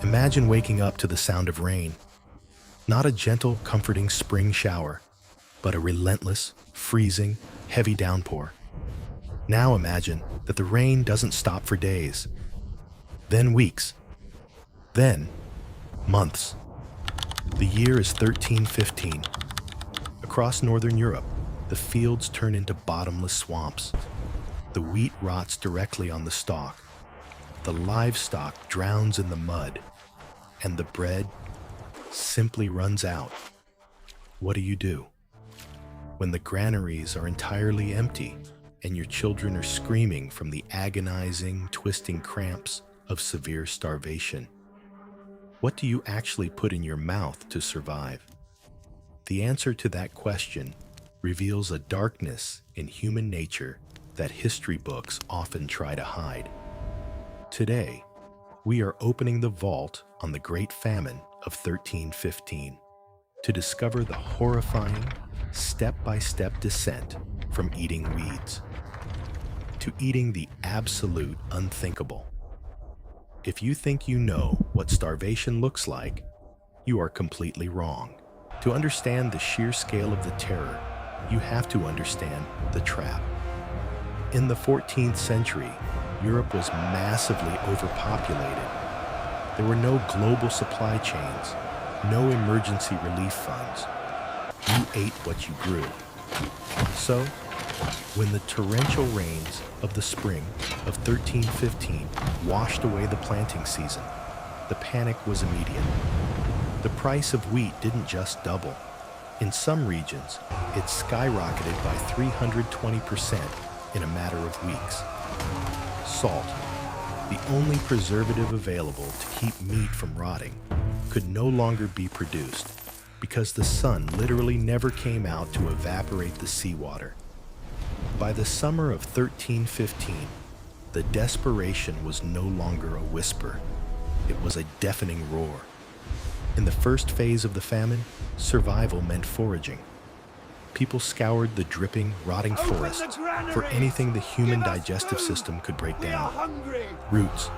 Imagine waking up to the sound of rain. Not a gentle, comforting spring shower, but a relentless, freezing, heavy downpour. Now imagine that the rain doesn't stop for days, then weeks, then months. The year is 1315. Across northern Europe, the fields turn into bottomless swamps. The wheat rots directly on the stalk. The livestock drowns in the mud, and the bread simply runs out. What do? When the granaries are entirely empty and your children are screaming from the agonizing, twisting cramps of severe starvation, what do you actually put in your mouth to survive? The answer to that question reveals a darkness in human nature that history books often try to hide. Today, we are opening the vault on the Great Famine of 1315 to discover the horrifying, step-by-step descent from eating weeds to eating the absolute unthinkable. If you think you know what starvation looks like, you are completely wrong. To understand the sheer scale of the terror, you have to understand the trap. In the 14th century, Europe was massively overpopulated. There were no global supply chains, no emergency relief funds. You ate what you grew. So, when the torrential rains of the spring of 1315 washed away the planting season, the panic was immediate. The price of wheat didn't just double. In some regions, it skyrocketed by 320% in a matter of weeks. Salt, the only preservative available to keep meat from rotting, could no longer be produced because the sun literally never came out to evaporate the seawater. By the summer of 1315, the desperation was no longer a whisper. It was a deafening roar. In the first phase of the famine, survival meant foraging. People scoured the dripping, rotting forests for anything the human digestive system could break down. Roots,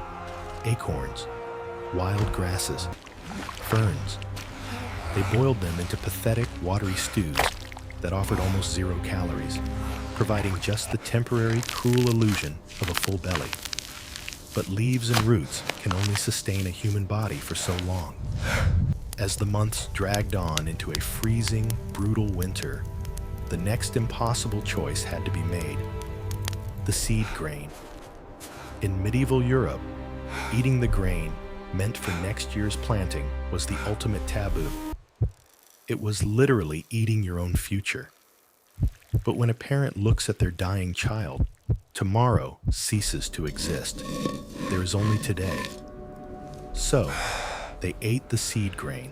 acorns, wild grasses, ferns. They boiled them into pathetic, watery stews that offered almost 0 calories, providing just the temporary, cruel illusion of a full belly. But leaves and roots can only sustain a human body for so long. As the months dragged on into a freezing, brutal winter, the next impossible choice had to be made: the seed grain. In medieval Europe, eating the grain meant for next year's planting was the ultimate taboo. It was literally eating your own future. But when a parent looks at their dying child, tomorrow ceases to exist. There is only today. So, they ate the seed grain.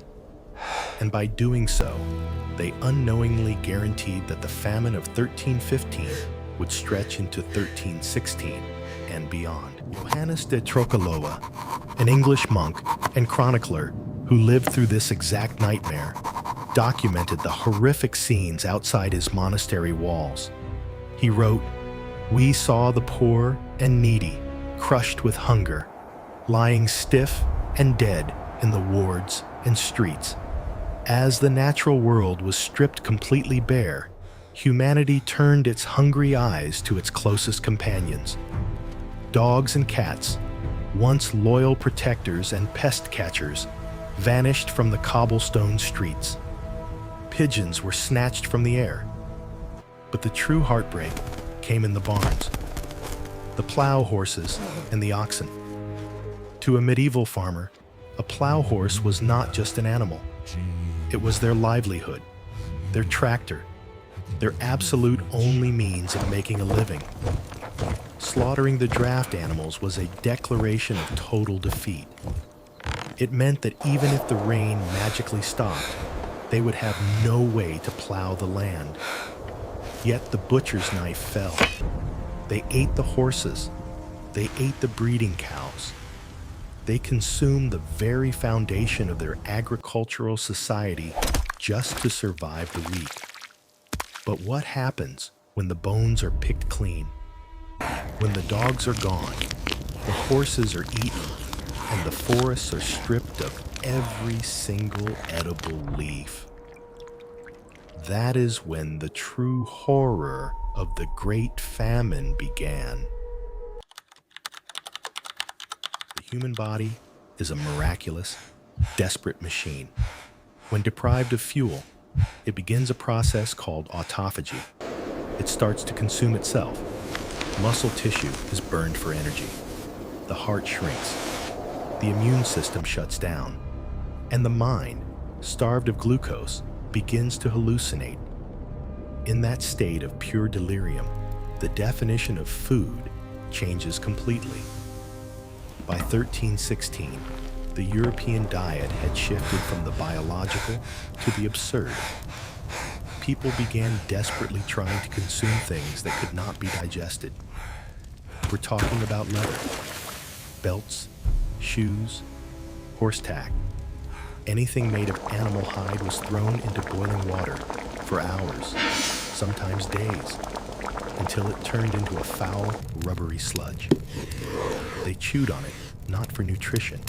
And by doing so, they unknowingly guaranteed that the famine of 1315 would stretch into 1316 and beyond. Johannes de Trocalova, an English monk and chronicler who lived through this exact nightmare, documented the horrific scenes outside his monastery walls. He wrote, "We saw the poor and needy, crushed with hunger, lying stiff and dead in the wards and streets. As the natural world was stripped completely bare, humanity turned its hungry eyes to its closest companions. Dogs and cats, once loyal protectors and pest catchers, vanished from the cobblestone streets. Pigeons were snatched from the air. But the true heartbreak came in the barns, the plow horses and the oxen. To a medieval farmer, a plow horse was not just an animal. It was their livelihood, their tractor, their absolute only means of making a living. Slaughtering the draft animals was a declaration of total defeat. It meant that even if the rain magically stopped, they would have no way to plow the land. Yet the butcher's knife fell. They ate the horses. They ate the breeding cows. They consumed the very foundation of their agricultural society just to survive the week. But what happens when the bones are picked clean? When the dogs are gone, the horses are eaten, and the forests are stripped of every single edible leaf. That is when the true horror of the Great Famine began. The human body is a miraculous, desperate machine. When deprived of fuel, it begins a process called autophagy. It starts to consume itself. Muscle tissue is burned for energy. The heart shrinks. The immune system shuts down. And the mind, starved of glucose, begins to hallucinate. In that state of pure delirium, the definition of food changes completely. By 1316, the European diet had shifted from the biological to the absurd. People began desperately trying to consume things that could not be digested. We're talking about leather, belts, shoes, horse tack. Anything made of animal hide was thrown into boiling water for hours, sometimes days, until it turned into a foul, rubbery sludge. They chewed on it, not for nutrition,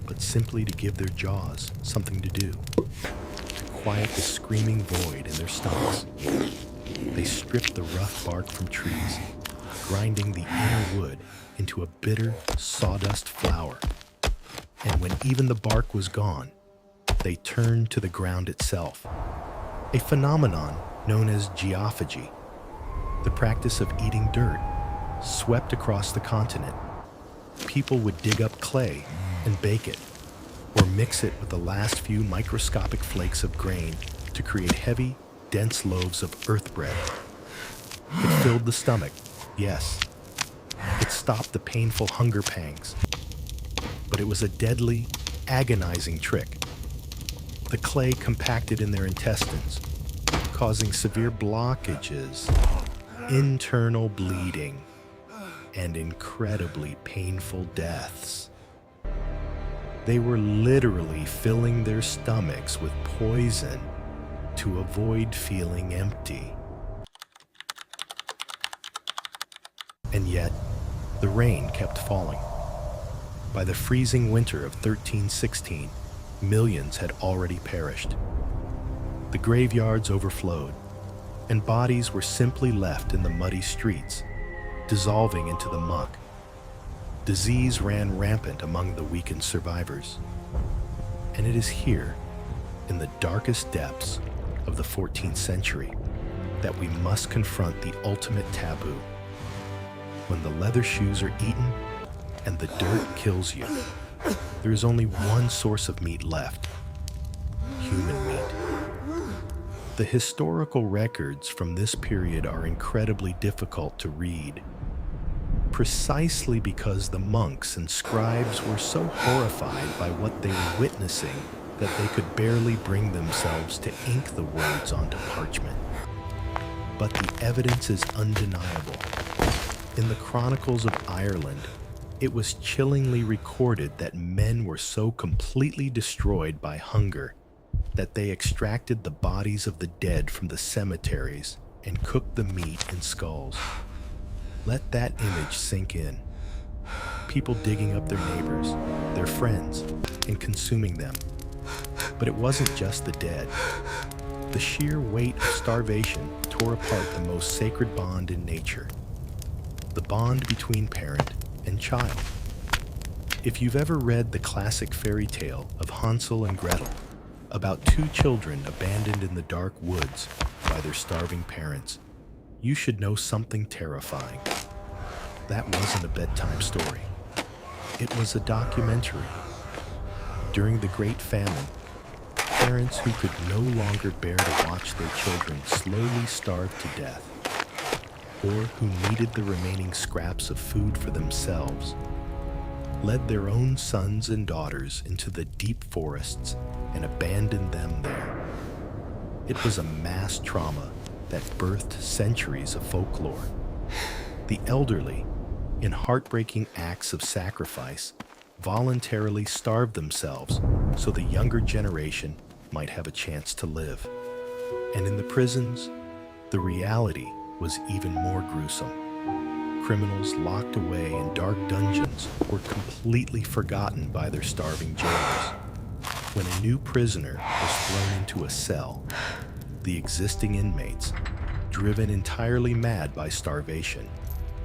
but simply to give their jaws something to do, to quiet the screaming void in their stomachs. They stripped the rough bark from trees, grinding the inner wood into a bitter sawdust flour. And when even the bark was gone, they turned to the ground itself, a phenomenon known as geophagy, the practice of eating dirt, swept across the continent. People would dig up clay and bake it, or mix it with the last few microscopic flakes of grain to create heavy, dense loaves of earth bread. It filled the stomach, yes. It stopped the painful hunger pangs. But it was a deadly, agonizing trick. The clay compacted in their intestines, causing severe blockages, internal bleeding, and incredibly painful deaths. They were literally filling their stomachs with poison to avoid feeling empty. And yet, the rain kept falling. By the freezing winter of 1316, millions had already perished. The graveyards overflowed, and bodies were simply left in the muddy streets, dissolving into the muck. Disease ran rampant among the weakened survivors. And it is here, in the darkest depths of the 14th century, that we must confront the ultimate taboo. When the leather shoes are eaten and the dirt kills you, there is only one source of meat left: human meat. The historical records from this period are incredibly difficult to read, precisely because the monks and scribes were so horrified by what they were witnessing that they could barely bring themselves to ink the words onto parchment. But the evidence is undeniable. In the Chronicles of Ireland, it was chillingly recorded that men were so completely destroyed by hunger that they extracted the bodies of the dead from the cemeteries and cooked the meat in skulls. Let that image sink in. People digging up their neighbors, their friends, and consuming them. But it wasn't just the dead. The sheer weight of starvation tore apart the most sacred bond in nature: the bond between parent and child. If you've ever read the classic fairy tale of Hansel and Gretel, about two children abandoned in the dark woods by their starving parents, you should know something terrifying. That wasn't a bedtime story. It was a documentary. During the Great Famine, parents who could no longer bear to watch their children slowly starve to death, or who needed the remaining scraps of food for themselves, led their own sons and daughters into the deep forests and abandoned them there. It was a mass trauma that birthed centuries of folklore. The elderly, in heartbreaking acts of sacrifice, voluntarily starved themselves so the younger generation might have a chance to live. And in the prisons, the reality was even more gruesome. criminals locked away in dark dungeons were completely forgotten by their starving jailers. When a new prisoner was thrown into a cell, the existing inmates, driven entirely mad by starvation,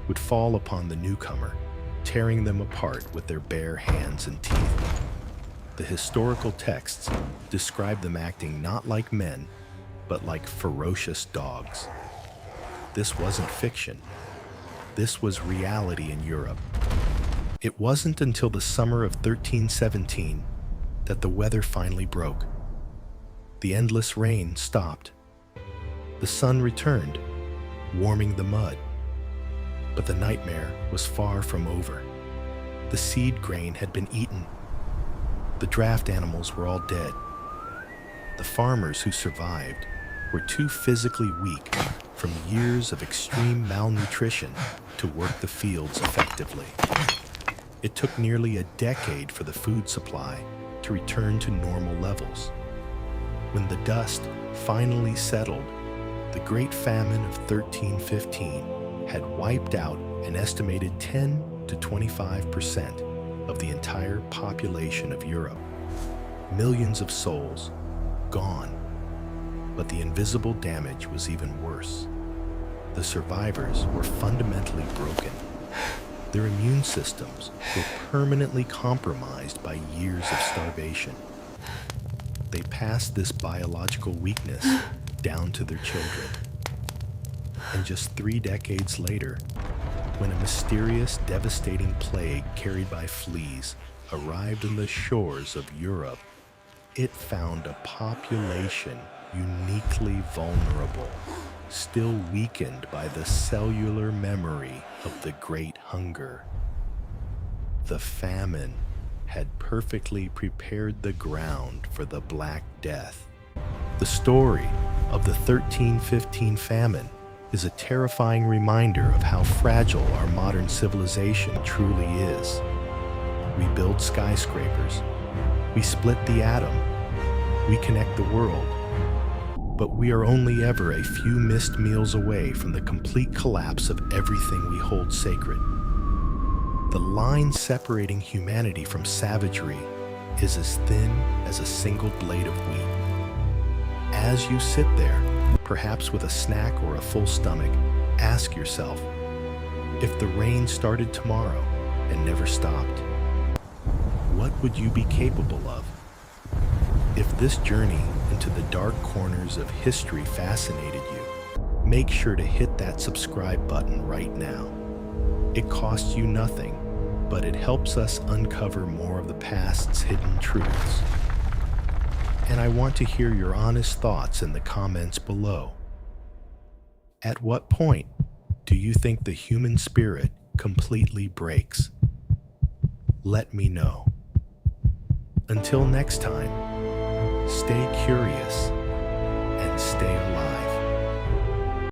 would fall upon the newcomer, tearing them apart with their bare hands and teeth. The historical texts describe them acting not like men, but like ferocious dogs. This wasn't fiction. This was reality in Europe. It wasn't until the summer of 1317 that the weather finally broke. The endless rain stopped. The sun returned, warming the mud. But the nightmare was far from over. The seed grain had been eaten. The draft animals were all dead. The farmers who survived were too physically weak from years of extreme malnutrition to work the fields effectively. It took nearly a decade for the food supply to return to normal levels. When the dust finally settled, the Great Famine of 1315 had wiped out an estimated 10 to 25% of the entire population of Europe. Millions of souls gone. But the invisible damage was even worse. The survivors were fundamentally broken. Their immune systems were permanently compromised by years of starvation. They passed this biological weakness down to their children. And just 3 decades later, when a mysterious, devastating plague carried by fleas arrived on the shores of Europe, it found a population uniquely vulnerable, still weakened by the cellular memory of the Great Hunger. The famine had perfectly prepared the ground for the Black Death. The story of the 1315 famine is a terrifying reminder of how fragile our modern civilization truly is. We build skyscrapers, we split the atom, we connect the world, but we are only ever a few missed meals away from the complete collapse of everything we hold sacred. The line separating humanity from savagery is as thin as a single blade of wheat. As you sit there, perhaps with a snack or a full stomach, ask yourself, if the rain started tomorrow and never stopped, what would you be capable of? If this journey into the dark corners of history fascinated you, make sure to hit that subscribe button right now. It costs you nothing, but it helps us uncover more of the past's hidden truths. And I want to hear your honest thoughts in the comments below. At what point do you think the human spirit completely breaks? Let me know. Until next time, stay curious and stay alive.